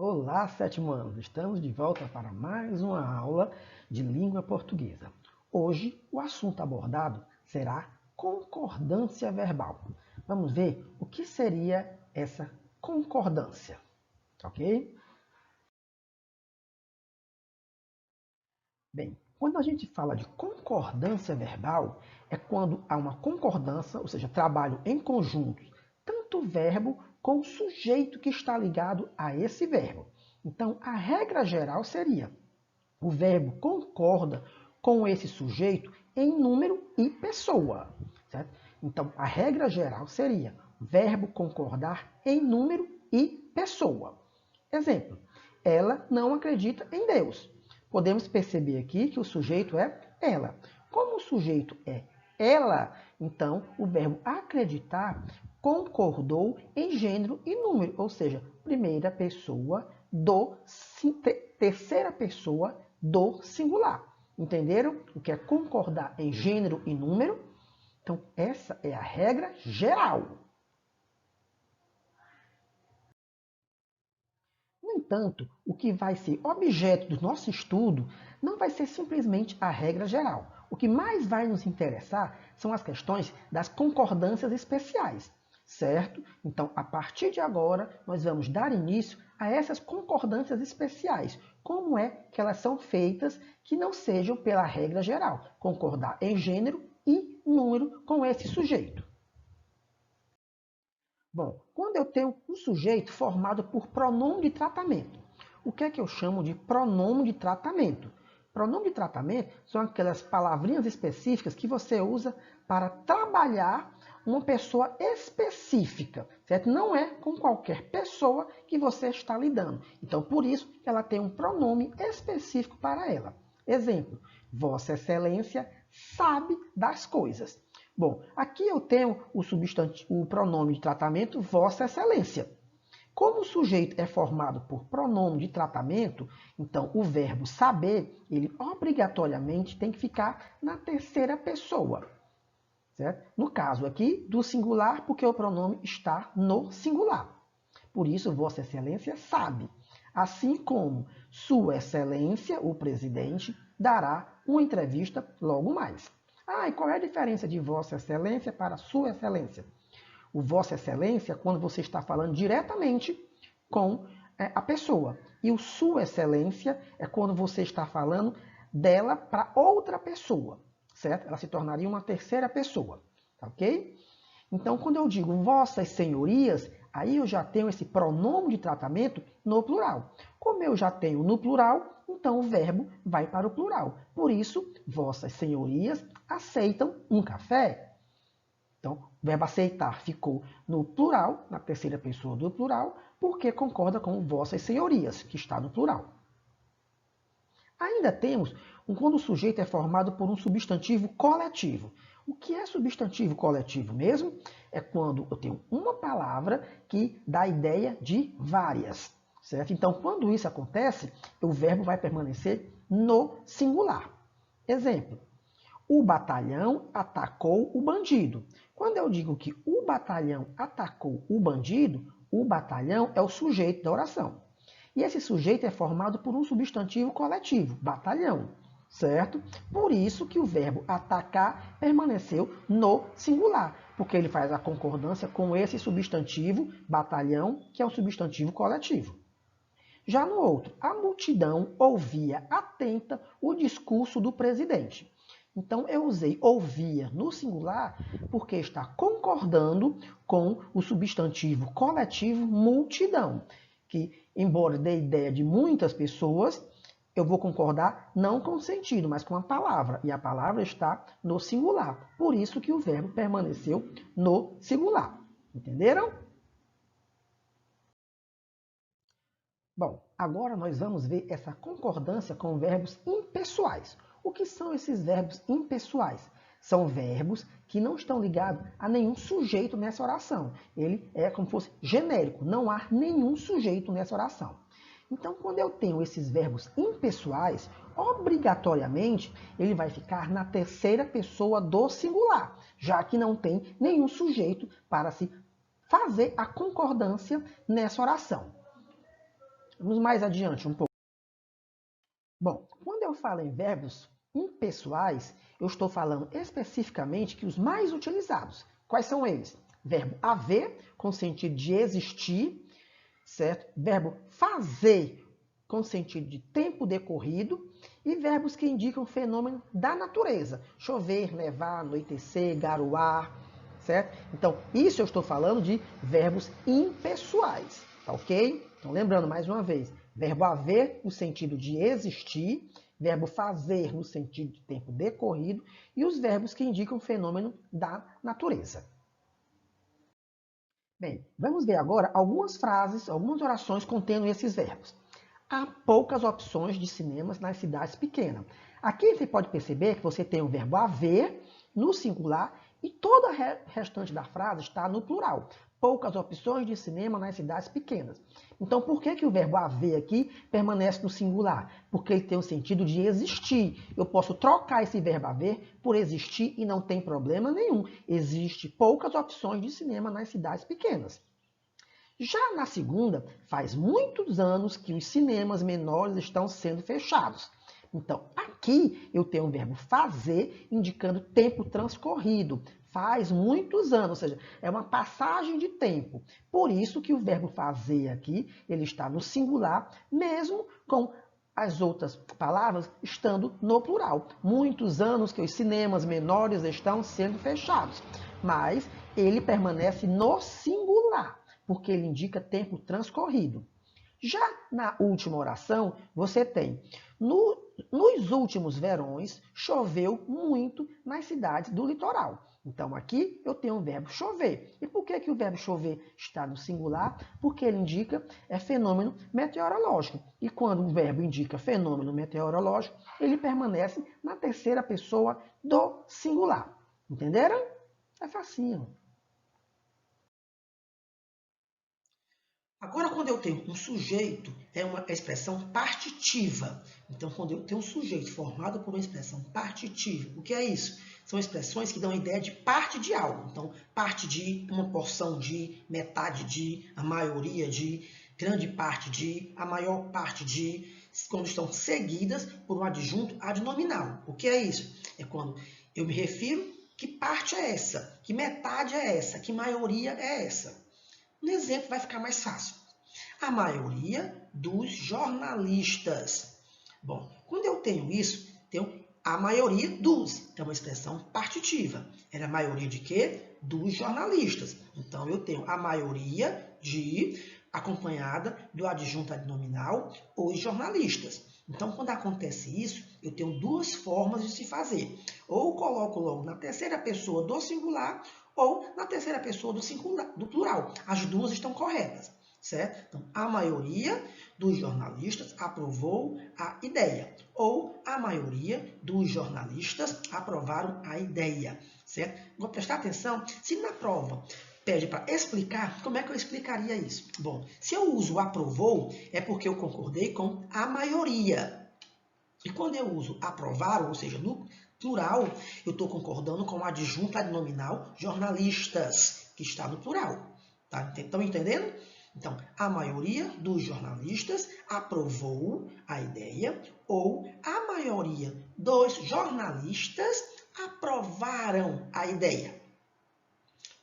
Olá, sétimo ano! Estamos de volta para mais uma aula de língua portuguesa. Hoje, o assunto abordado será concordância verbal. Vamos ver o que seria essa concordância, ok? Bem, quando a gente fala de concordância verbal, é quando há uma concordância, ou seja, trabalho em conjunto, tanto o verbo com o sujeito que está ligado a esse verbo. Então, a regra geral seria: o verbo concorda com esse sujeito em número e pessoa, certo? Então, a regra geral seria: verbo concordar em número e pessoa. Exemplo: ela não acredita em Deus. Podemos perceber aqui que o sujeito é ela. Como o sujeito é ela, então o verbo acreditar concordou em gênero e número, ou seja, primeira pessoa do terceira pessoa do singular. Entenderam o que é concordar em gênero e número? Então, essa é a regra geral. No entanto, o que vai ser objeto do nosso estudo não vai ser simplesmente a regra geral. O que mais vai nos interessar são as questões das concordâncias especiais, certo? Então, a partir de agora, nós vamos dar início a essas concordâncias especiais. Como é que elas são feitas que não sejam pela regra geral, concordar em gênero e número com esse sujeito. Bom, quando eu tenho um sujeito formado por pronome de tratamento, o que é que eu chamo de pronome de tratamento? Pronome de tratamento são aquelas palavrinhas específicas que você usa para trabalhar uma pessoa específica, certo? Não é com qualquer pessoa que você está lidando. Então, por isso, ela tem um pronome específico para ela. Exemplo: Vossa Excelência sabe das coisas. Bom, aqui eu tenho o pronome de tratamento Vossa Excelência. Como o sujeito é formado por pronome de tratamento, então o verbo saber, ele obrigatoriamente tem que ficar na terceira pessoa. Certo? No caso aqui, do singular, porque o pronome está no singular. Por isso, Vossa Excelência sabe. Assim como Sua Excelência, o presidente, dará uma entrevista logo mais. E qual é a diferença de Vossa Excelência para Sua Excelência? O Vossa Excelência, quando você está falando diretamente com a pessoa. E o Sua Excelência é quando você está falando dela para outra pessoa, certo? Ela se tornaria uma terceira pessoa, ok? Então, quando eu digo Vossas Senhorias, aí eu já tenho esse pronome de tratamento no plural. Como eu já tenho no plural, então o verbo vai para o plural. Por isso, Vossas Senhorias aceitam um café? Então, o verbo aceitar ficou no plural, na terceira pessoa do plural, porque concorda com vossas senhorias, que está no plural. Ainda temos quando o sujeito é formado por um substantivo coletivo. O que é substantivo coletivo mesmo? É quando eu tenho uma palavra que dá a ideia de várias, certo? Então, quando isso acontece, o verbo vai permanecer no singular. Exemplo: o batalhão atacou o bandido. Quando eu digo que o batalhão atacou o batalhão é o sujeito da oração. E esse sujeito é formado por um substantivo coletivo, batalhão, certo? Por isso que o verbo atacar permaneceu no singular, porque ele faz a concordância com esse substantivo, batalhão, que é um substantivo coletivo. Já no outro, a multidão ouvia atenta o discurso do presidente. Então, eu usei ouvia no singular porque está concordando com o substantivo coletivo multidão, que, embora dê ideia de muitas pessoas, eu vou concordar não com o sentido, mas com a palavra. E a palavra está no singular. Por isso que o verbo permaneceu no singular. Entenderam? Bom, agora nós vamos ver essa concordância com verbos impessoais. O que são esses verbos impessoais? São verbos que não estão ligados a nenhum sujeito nessa oração. Ele é como se fosse genérico, não há nenhum sujeito nessa oração. Então, quando eu tenho esses verbos impessoais, obrigatoriamente ele vai ficar na terceira pessoa do singular, já que não tem nenhum sujeito para se fazer a concordância nessa oração. Vamos mais adiante um pouco. Bom, quando eu falo em verbos impessoais, eu estou falando especificamente que os mais utilizados. Quais são eles? Verbo haver, com sentido de existir, certo? Verbo fazer, com sentido de tempo decorrido, e verbos que indicam fenômeno da natureza. Chover, nevar, anoitecer, garoar, certo? Então, isso eu estou falando de verbos impessoais, tá ok? Então, lembrando mais uma vez, verbo haver no sentido de existir, verbo fazer no sentido de tempo decorrido e os verbos que indicam fenômeno da natureza. Bem, vamos ver agora algumas frases, algumas orações contendo esses verbos. Há poucas opções de cinemas nas cidades pequenas. Aqui você pode perceber que você tem o verbo haver no singular e toda a restante da frase está no plural. Poucas opções de cinema nas cidades pequenas. Então, por que o verbo haver aqui permanece no singular? Porque ele tem o sentido de existir. Eu posso trocar esse verbo haver por existir e não tem problema nenhum. Existem poucas opções de cinema nas cidades pequenas. Já na segunda, faz muitos anos que os cinemas menores estão sendo fechados. Então, aqui eu tenho o verbo fazer, indicando tempo transcorrido. Faz muitos anos, ou seja, é uma passagem de tempo. Por isso que o verbo fazer aqui, ele está no singular, mesmo com as outras palavras estando no plural. Muitos anos que os cinemas menores estão sendo fechados. Mas ele permanece no singular, porque ele indica tempo transcorrido. Já na última oração, você tem: nos últimos verões, choveu muito nas cidades do litoral. Então, aqui eu tenho o verbo chover. E por que o verbo chover está no singular? Porque ele indica fenômeno meteorológico. E quando o verbo indica fenômeno meteorológico, ele permanece na terceira pessoa do singular. Entenderam? É facinho. Agora, quando eu tenho um sujeito, é uma expressão partitiva. Então, quando eu tenho um sujeito formado por uma expressão partitiva, o que é isso? São expressões que dão a ideia de parte de algo. Então, parte de, uma porção de, metade de, a maioria de, grande parte de, a maior parte de, quando estão seguidas por um adjunto adnominal. O que é isso? É quando eu me refiro que parte é essa, que metade é essa, que maioria é essa. No exemplo vai ficar mais fácil. A maioria dos jornalistas. Bom, quando eu tenho isso, tenho a maioria dos. É uma expressão partitiva. Era a maioria de quê? Dos jornalistas. Então, eu tenho a maioria de, acompanhada do adjunto adnominal, os jornalistas. Então, quando acontece isso, eu tenho duas formas de se fazer. Ou coloco logo na terceira pessoa do singular, ou na terceira pessoa do plural. As duas estão corretas, certo? Então, a maioria dos jornalistas aprovou a ideia. Ou a maioria dos jornalistas aprovaram a ideia, certo? Vou prestar atenção se na prova pede para explicar, como é que eu explicaria isso? Bom, se eu uso aprovou, é porque eu concordei com a maioria. E quando eu uso aprovaram, ou seja, no plural, eu estou concordando com o adjunto adnominal jornalistas, que está no plural. Tá? Estão entendendo? Então, a maioria dos jornalistas aprovou a ideia ou a maioria dos jornalistas aprovaram a ideia.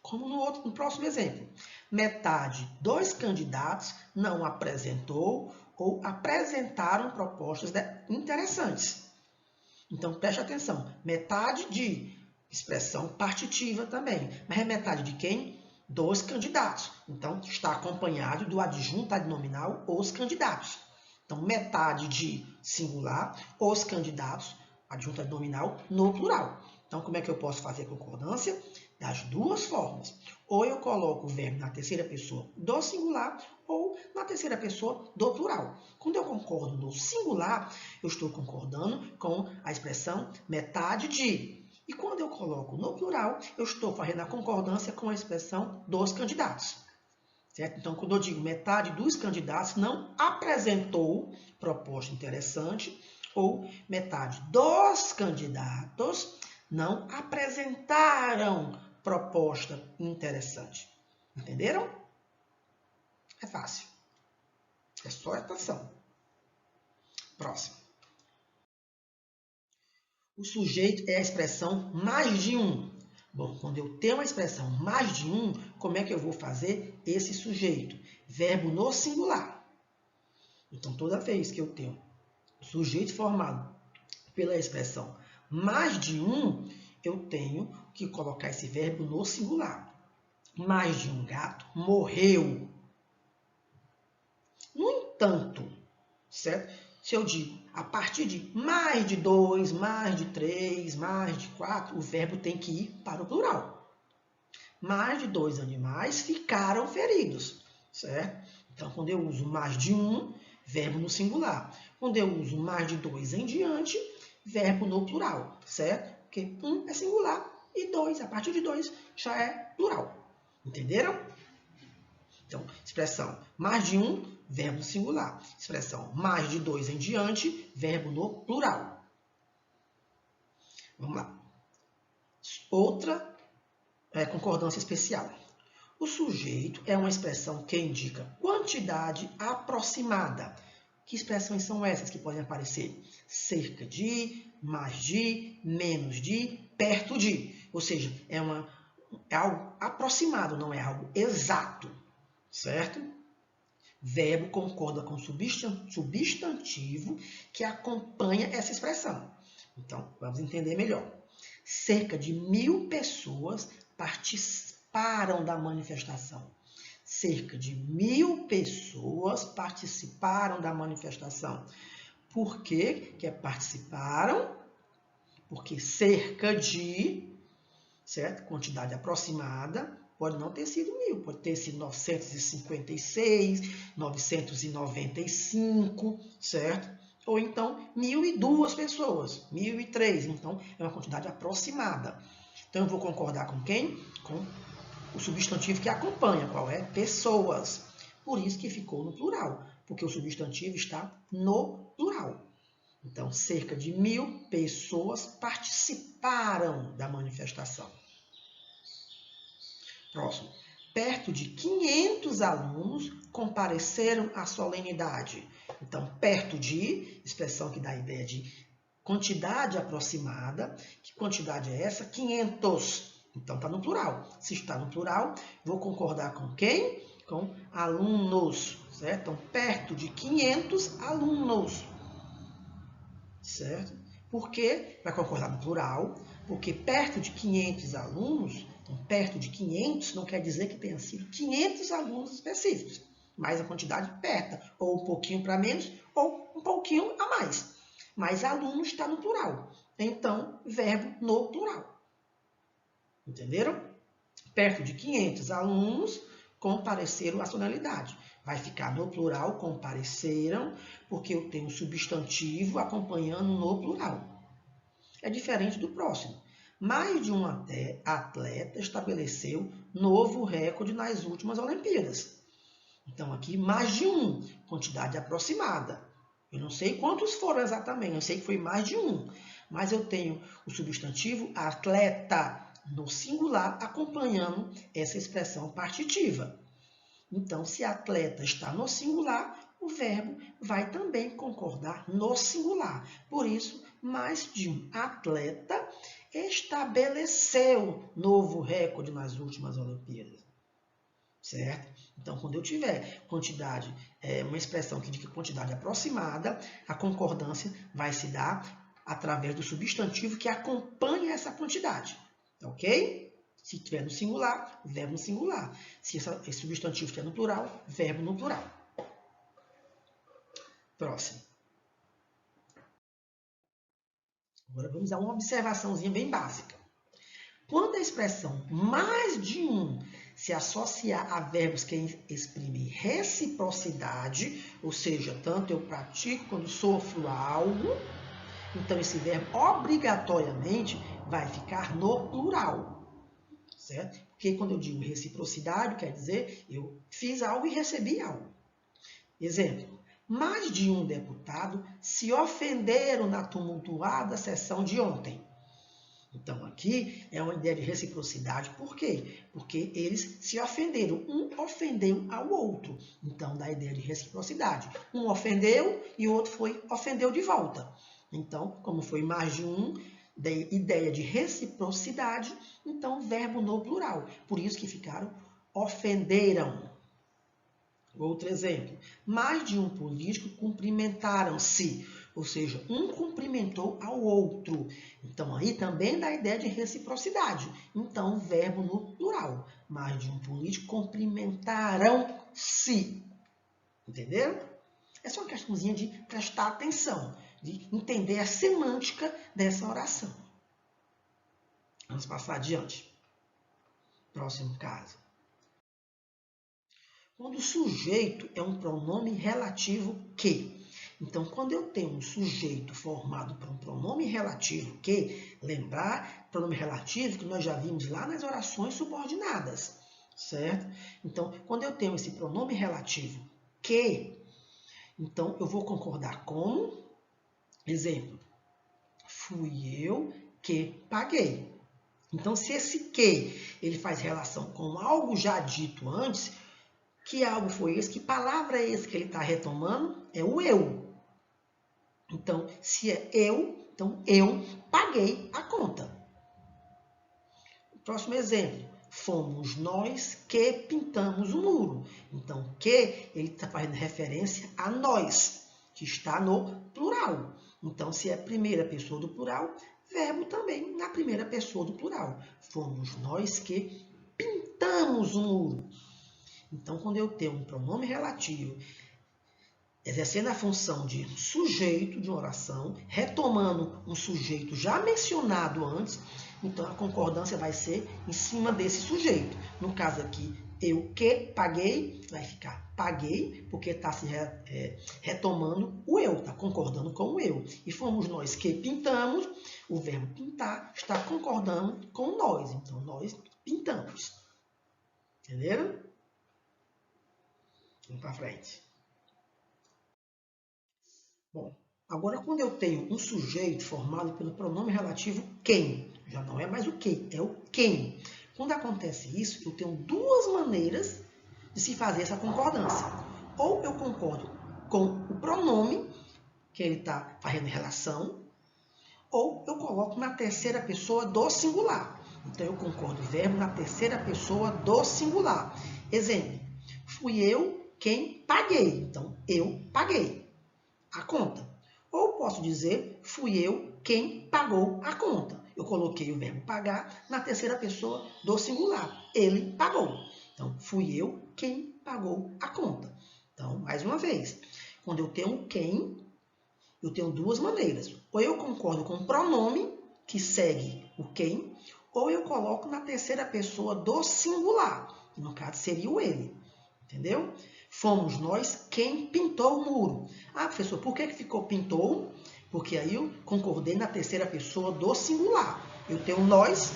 Como no próximo exemplo. Metade dos candidatos não apresentou ou apresentaram propostas interessantes. Então, preste atenção. Metade de expressão partitiva também. Mas é metade de quem? Dos candidatos. Então, está acompanhado do adjunto adnominal os candidatos. Então, metade de singular, os candidatos, adjunto adnominal no plural. Então, como é que eu posso fazer a concordância? Das duas formas. Ou eu coloco o verbo na terceira pessoa do singular ou na terceira pessoa do plural. Quando eu concordo no singular, eu estou concordando com a expressão metade de. E quando eu coloco no plural, eu estou fazendo a concordância com a expressão dos candidatos. Certo? Então, quando eu digo metade dos candidatos não apresentou proposta interessante, ou metade dos candidatos não apresentaram proposta interessante. Entenderam? É fácil. É só estação. Próximo. O sujeito é a expressão mais de um. Bom, quando eu tenho a expressão mais de um, como é que eu vou fazer esse sujeito? Verbo no singular. Então, toda vez que eu tenho sujeito formado pela expressão mais de um, eu tenho que colocar esse verbo no singular. Mais de um gato morreu. No entanto, certo? Se eu digo a partir de mais de 2, mais de 3, mais de 4, o verbo tem que ir para o plural. Mais de 2 animais ficaram feridos, certo? Então, quando eu uso mais de um, verbo no singular. Quando eu uso mais de 2 em diante, verbo no plural, certo? Porque um é singular e 2, a partir de 2, já é plural. Entenderam? Então, expressão mais de um, verbo singular. Expressão mais de 2 em diante, verbo no plural. Vamos lá. Outra concordância especial. O sujeito é uma expressão que indica quantidade aproximada. Que expressões são essas que podem aparecer? Cerca de, mais de, menos de, perto de. Ou seja, é algo aproximado, não é algo exato. Certo? Verbo concorda com substantivo que acompanha essa expressão. Então, vamos entender melhor. Cerca de 1.000 pessoas participaram da manifestação. Cerca de 1.000 pessoas participaram da manifestação. Por que participaram? Porque cerca de, certo? Quantidade aproximada. Pode não ter sido 1.000, pode ter sido 956, 995, certo? Ou então 1.002 pessoas, 1.003. Então, é uma quantidade aproximada. Então, eu vou concordar com quem? Com o substantivo que acompanha, qual é? Pessoas. Por isso que ficou no plural, porque o substantivo está no plural. Então, cerca de 1.000 pessoas participaram da manifestação. Próximo. Perto de 500 alunos compareceram à solenidade. Então, perto de, expressão que dá a ideia de quantidade aproximada. Que quantidade é essa? 500. Então, está no plural. Se está no plural, vou concordar com quem? Com alunos, certo? Então, perto de 500 alunos, certo? Por que vai concordar no plural? Porque perto de 500 alunos... Então, perto de 500 não quer dizer que tenha sido 500 alunos específicos, mas a quantidade perto, ou um pouquinho para menos, ou um pouquinho a mais. Mas aluno está no plural. Então, verbo no plural. Entenderam? Perto de 500 alunos compareceram à solenidade. Vai ficar no plural, compareceram, porque eu tenho substantivo acompanhando no plural. É diferente do próximo. Mais de um atleta estabeleceu novo recorde nas últimas Olimpíadas. Então, aqui, mais de um, quantidade aproximada. Eu não sei quantos foram exatamente, eu sei que foi mais de um. Mas eu tenho o substantivo atleta no singular acompanhando essa expressão partitiva. Então, se atleta está no singular, o verbo vai também concordar no singular. Por isso, mais de um atleta estabeleceu novo recorde nas últimas Olimpíadas. Certo? Então, quando eu tiver quantidade, uma expressão que indica quantidade aproximada, a concordância vai se dar através do substantivo que acompanha essa quantidade. Ok? Se estiver no singular, verbo no singular. Se esse substantivo estiver no plural, verbo no plural. Próximo. Agora vamos a uma observaçãozinha bem básica. Quando a expressão mais de um se associar a verbos que exprimem reciprocidade, ou seja, tanto eu pratico quando sofro algo, então esse verbo obrigatoriamente vai ficar no plural, certo? Porque quando eu digo reciprocidade, quer dizer eu fiz algo e recebi algo. Exemplo. Mais de um deputado se ofenderam na tumultuada sessão de ontem. Então, aqui é uma ideia de reciprocidade. Por quê? Porque eles se ofenderam. Um ofendeu ao outro. Então, dá a ideia de reciprocidade. Um ofendeu e o outro ofendeu de volta. Então, como foi mais de um, da ideia de reciprocidade, então, verbo no plural. Por isso que ficaram ofenderam. Outro exemplo. Mais de um político cumprimentaram-se. Ou seja, um cumprimentou ao outro. Então, aí também dá a ideia de reciprocidade. Então, verbo no plural. Mais de um político cumprimentaram-se. Entenderam? Essa é uma questãozinha de prestar atenção, de entender a semântica dessa oração. Vamos passar adiante. Próximo caso. Quando o sujeito é um pronome relativo que. Então, quando eu tenho um sujeito formado por um pronome relativo que, lembrar, pronome relativo que nós já vimos lá nas orações subordinadas, certo? Então, quando eu tenho esse pronome relativo que, então eu vou concordar com, exemplo, fui eu que paguei. Então, se esse que ele faz relação com algo já dito antes, que algo foi esse? Que palavra é esse que ele está retomando? É o eu. Então, se é eu, então eu paguei a conta. Próximo exemplo. Fomos nós que pintamos o muro. Então, que ele está fazendo referência a nós, que está no plural. Então, se é a primeira pessoa do plural, verbo também na primeira pessoa do plural. Fomos nós que pintamos o muro. Então, quando eu tenho um pronome relativo, exercendo a função de sujeito de uma oração, retomando um sujeito já mencionado antes, então a concordância vai ser em cima desse sujeito. No caso aqui, eu que paguei, vai ficar paguei, porque está se retomando o eu, está concordando com o eu. E fomos nós que pintamos, o verbo pintar está concordando com nós. Então, nós pintamos. Entenderam? Vamos para frente. Bom, agora quando eu tenho um sujeito formado pelo pronome relativo quem, já não é mais o que, é o quem. Quando acontece isso, eu tenho duas maneiras de se fazer essa concordância. Ou eu concordo com o pronome que ele está fazendo relação, ou eu coloco na terceira pessoa do singular. Então, eu concordo o verbo na terceira pessoa do singular. Exemplo, fui eu quem paguei. Então, eu paguei a conta. Ou posso dizer, fui eu quem pagou a conta. Eu coloquei o verbo pagar na terceira pessoa do singular. Ele pagou. Então, fui eu quem pagou a conta. Então, mais uma vez, quando eu tenho quem, eu tenho duas maneiras. Ou eu concordo com o pronome que segue o quem, ou eu coloco na terceira pessoa do singular. No caso, seria o ele. Entendeu? Fomos nós quem pintou o muro. Ah, professor, por que ficou pintou? Porque aí eu concordei na terceira pessoa do singular. Eu tenho nós,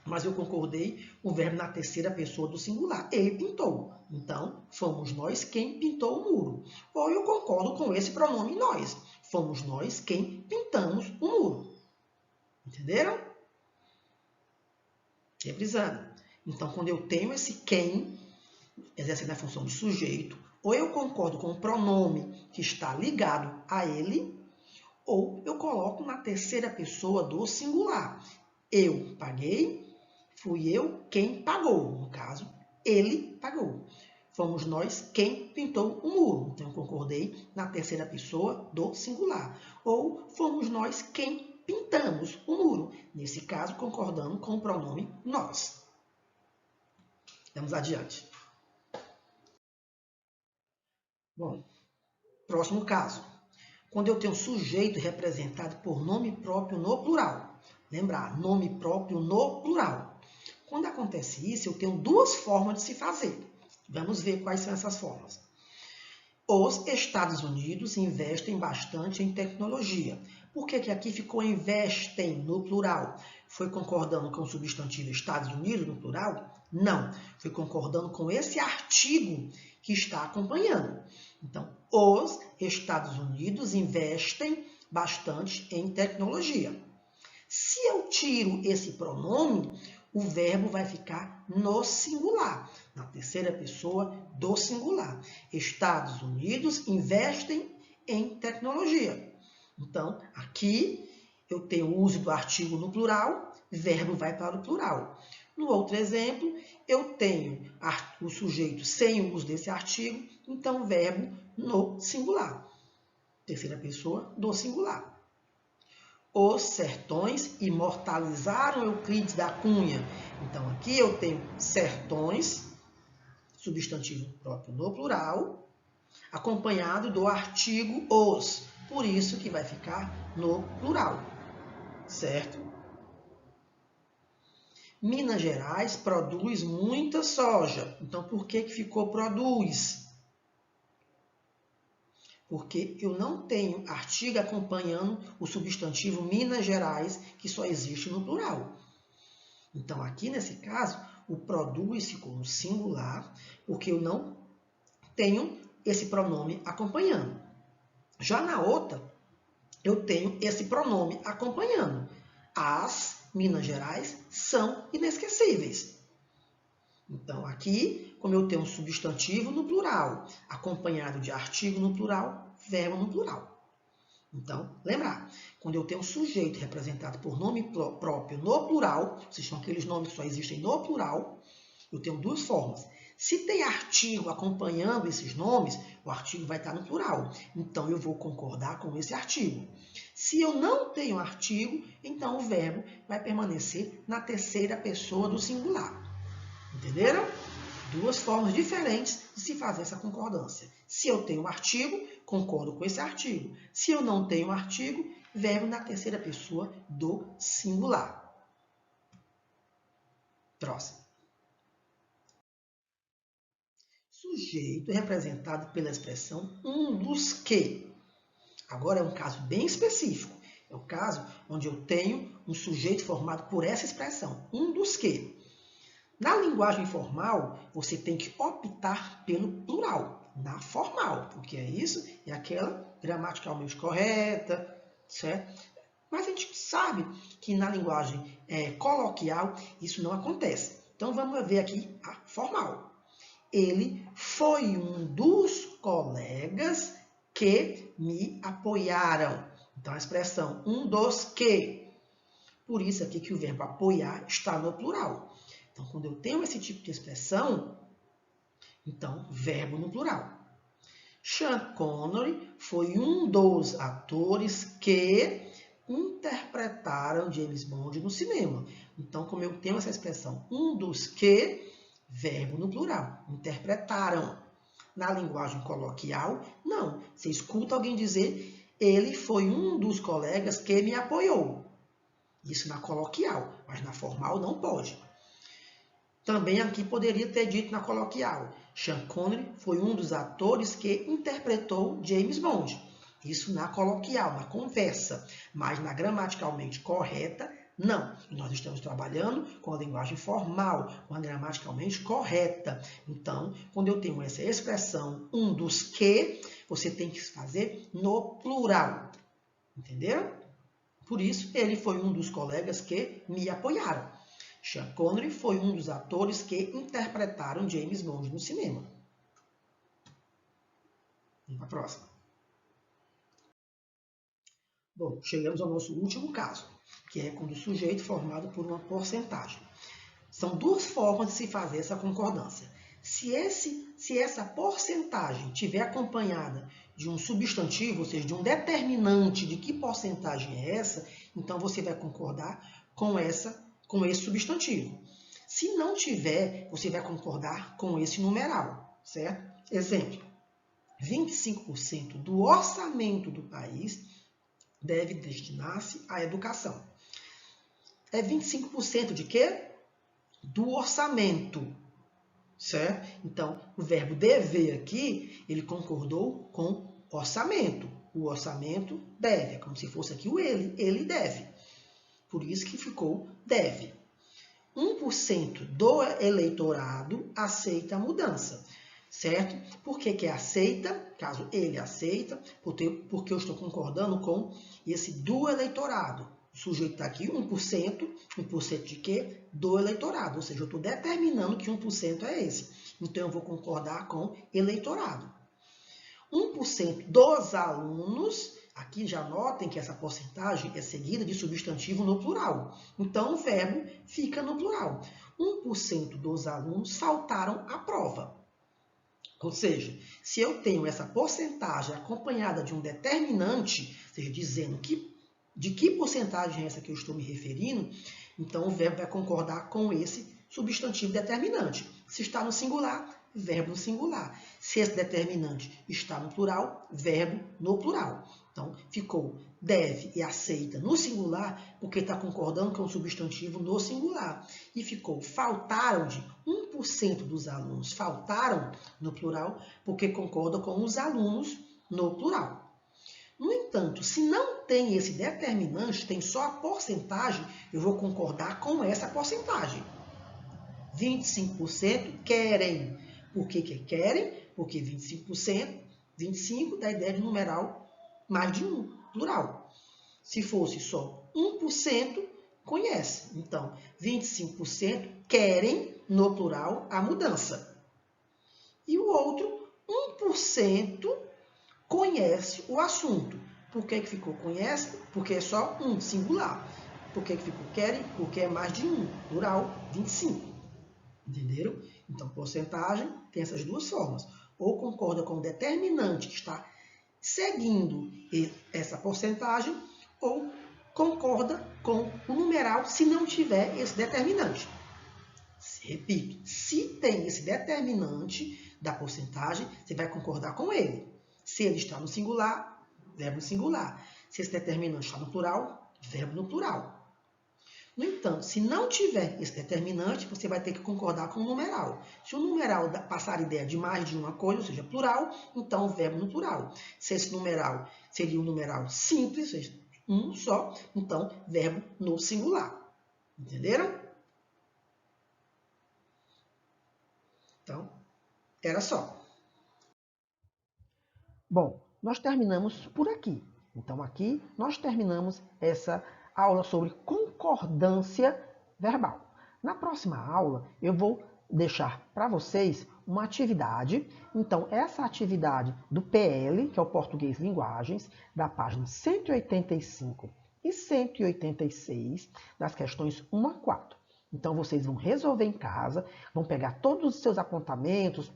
mas eu concordei o verbo na terceira pessoa do singular. Ele pintou. Então, fomos nós quem pintou o muro. Ou eu concordo com esse pronome nós. Fomos nós quem pintamos o muro. Entenderam? Reprisando. Então, quando eu tenho esse quem, exercendo a função de sujeito, ou eu concordo com o pronome que está ligado a ele, ou eu coloco na terceira pessoa do singular. Eu paguei, fui eu quem pagou. No caso, ele pagou. Fomos nós quem pintou o muro. Então, eu concordei na terceira pessoa do singular. Ou fomos nós quem pintamos o muro. Nesse caso, concordando com o pronome nós. Vamos adiante. Bom, próximo caso. Quando eu tenho sujeito representado por nome próprio no plural. Lembrar, nome próprio no plural. Quando acontece isso, eu tenho duas formas de se fazer. Vamos ver quais são essas formas. Os Estados Unidos investem bastante em tecnologia. Por que aqui ficou investem no plural? Foi concordando com o substantivo Estados Unidos no plural? Não, foi concordando com esse artigo que está acompanhando. Então, os Estados Unidos investem bastante em tecnologia. Se eu tiro esse pronome, o verbo vai ficar no singular, na terceira pessoa do singular. Estados Unidos investem em tecnologia. Então, aqui eu tenho o uso do artigo no plural, verbo vai para o plural. No outro exemplo, eu tenho o sujeito sem o uso desse artigo, então verbo no singular. Terceira pessoa do singular. Os sertões imortalizaram Euclides da Cunha. Então, aqui eu tenho sertões, substantivo próprio no plural, acompanhado do artigo os. Por isso que vai ficar no plural, certo? Minas Gerais produz muita soja. Então, por que ficou produz? Porque eu não tenho artigo acompanhando o substantivo Minas Gerais, que só existe no plural. Então, aqui nesse caso, o produz ficou no singular, porque eu não tenho esse pronome acompanhando. Já na outra, eu tenho esse pronome acompanhando. As Minas Gerais são inesquecíveis. Então, aqui, como eu tenho um substantivo no plural, acompanhado de artigo no plural, verbo no plural. Então, lembrar, quando eu tenho um sujeito representado por nome próprio no plural, ou seja, são aqueles nomes que só existem no plural, eu tenho duas formas. Se tem artigo acompanhando esses nomes, o artigo vai estar no plural. Então, eu vou concordar com esse artigo. Se eu não tenho artigo, então o verbo vai permanecer na terceira pessoa do singular. Entenderam? Duas formas diferentes de se fazer essa concordância. Se eu tenho um artigo, concordo com esse artigo. Se eu não tenho artigo, verbo na terceira pessoa do singular. Próximo. Sujeito representado pela expressão um dos que. Agora é um caso bem específico. É o caso onde eu tenho um sujeito formado por essa expressão, um dos que. Na linguagem formal, você tem que optar pelo plural, na formal, porque isso é aquela gramaticalmente correta, certo? Mas a gente sabe que na linguagem coloquial isso não acontece. Então vamos ver aqui a formal. Ele foi um dos colegas que me apoiaram. Então a expressão um dos que. Por isso aqui que o verbo apoiar está no plural. Então, quando eu tenho esse tipo de expressão, então, verbo no plural. Sean Connery foi um dos atores que interpretaram James Bond no cinema. Então, como eu tenho essa expressão, um dos que, verbo no plural, interpretaram. Na linguagem coloquial, não. Você escuta alguém dizer, ele foi um dos colegas que me apoiou. Isso na coloquial, mas na formal não pode. Também aqui poderia ter dito na coloquial. Sean Connery foi um dos atores que interpretou James Bond. Isso na coloquial, na conversa. Mas na gramaticalmente correta, não. Nós estamos trabalhando com a linguagem formal, com a gramaticalmente correta. Então, quando eu tenho essa expressão, um dos que, você tem que fazer no plural. Entenderam? Por isso, ele foi um dos colegas que me apoiaram. Sean Connery foi um dos atores que interpretaram James Bond no cinema. Vamos para a próxima. Bom, chegamos ao nosso último caso, que é quando o sujeito é formado por uma porcentagem. São duas formas de se fazer essa concordância. Se essa porcentagem estiver acompanhada de um substantivo, ou seja, de um determinante de que porcentagem é essa, então você vai concordar com esse substantivo. Se não tiver, você vai concordar com esse numeral, certo? Exemplo, 25% do orçamento do país deve destinar-se à educação. É 25% de quê? Do orçamento, certo? Então, o verbo dever aqui, ele concordou com orçamento. O orçamento deve, é como se fosse aqui o ele deve. Por isso que ficou deve. 1% do eleitorado aceita a mudança, certo? Por que aceita? Caso ele aceita, porque eu estou concordando com esse do eleitorado. O sujeito está aqui, 1%. 1% de quê? Do eleitorado. Ou seja, eu estou determinando que 1% é esse. Então, eu vou concordar com eleitorado. 1% dos alunos, aqui já notem que essa porcentagem é seguida de substantivo no plural. Então, o verbo fica no plural. 1% dos alunos faltaram à prova. Ou seja, se eu tenho essa porcentagem acompanhada de um determinante, ou seja, dizendo de que porcentagem é essa que eu estou me referindo, então o verbo vai concordar com esse substantivo determinante. Se está no singular, verbo no singular. Se esse determinante está no plural, verbo no plural. Então, ficou deve e aceita no singular, porque está concordando com o substantivo no singular. E ficou faltaram de 1% dos alunos. Faltaram no plural, porque concorda com os alunos no plural. No entanto, se não tem esse determinante, tem só a porcentagem, eu vou concordar com essa porcentagem. 25% querem. Por que querem? Porque 25%, 25 dá a ideia de numeral mais de 1, plural. Se fosse só 1%, conhece. Então, 25% querem, no plural, a mudança. E o outro, 1%, conhece o assunto. Por que ficou conhece? Porque é só um, singular. Por que ficou querem? Porque é mais de 1, plural, 25. Entenderam? Então, porcentagem tem essas duas formas. Ou concorda com o determinante que está seguindo essa porcentagem, ou concorda com o numeral se não tiver esse determinante. Repito, se tem esse determinante da porcentagem, você vai concordar com ele. Se ele está no singular, verbo no singular. Se esse determinante está no plural, verbo no plural. No entanto, se não tiver esse determinante, você vai ter que concordar com o numeral. Se o numeral passar a ideia de mais de uma coisa, ou seja, plural, então o verbo no plural. Se esse numeral seria um numeral simples, ou seja, um só, então verbo no singular. Entenderam? Então, era só. Bom, nós terminamos por aqui. Então, aqui nós terminamos essa aula sobre concordância verbal. Na próxima aula, eu vou deixar para vocês uma atividade. Então, essa atividade do PL, que é o Português Linguagens, da página 185 e 186, das questões 1 a 4. Então, vocês vão resolver em casa, vão pegar todos os seus apontamentos,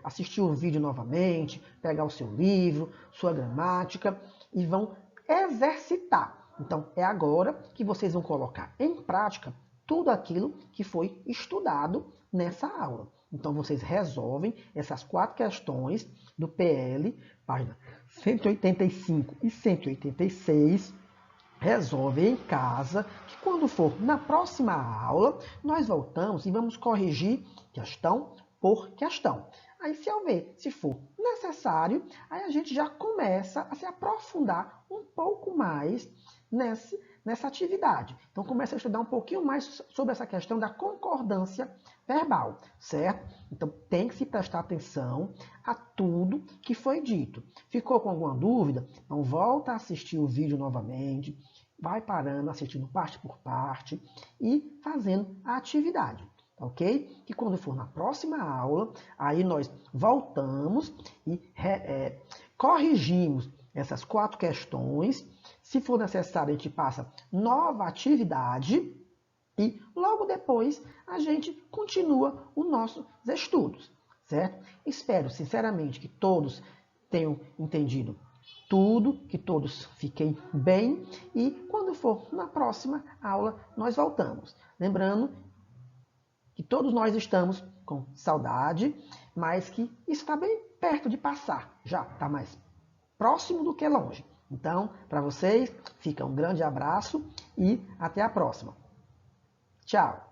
assistir o vídeo novamente, pegar o seu livro, sua gramática e vão exercitar. Então, é agora que vocês vão colocar em prática tudo aquilo que foi estudado nessa aula. Então, vocês resolvem essas 4 questões do PL, página 185 e 186, resolvem em casa, que quando for na próxima aula, nós voltamos e vamos corrigir questão por questão. Aí, se for necessário, aí a gente já começa a se aprofundar um pouco mais nessa atividade. Então, começa a estudar um pouquinho mais sobre essa questão da concordância verbal, certo? Então, tem que se prestar atenção a tudo que foi dito. Ficou com alguma dúvida? Então, volta a assistir o vídeo novamente, vai parando, assistindo parte por parte e fazendo a atividade, ok? Que quando for na próxima aula, aí nós voltamos e corrigimos essas 4 questões. Se for necessário, a gente passa nova atividade e logo depois a gente continua os nossos estudos, certo? Espero sinceramente que todos tenham entendido tudo, que todos fiquem bem e quando for na próxima aula nós voltamos. Lembrando que todos nós estamos com saudade, mas que está bem perto de passar, já está mais próximo do que longe. Então, para vocês, fica um grande abraço e até a próxima. Tchau!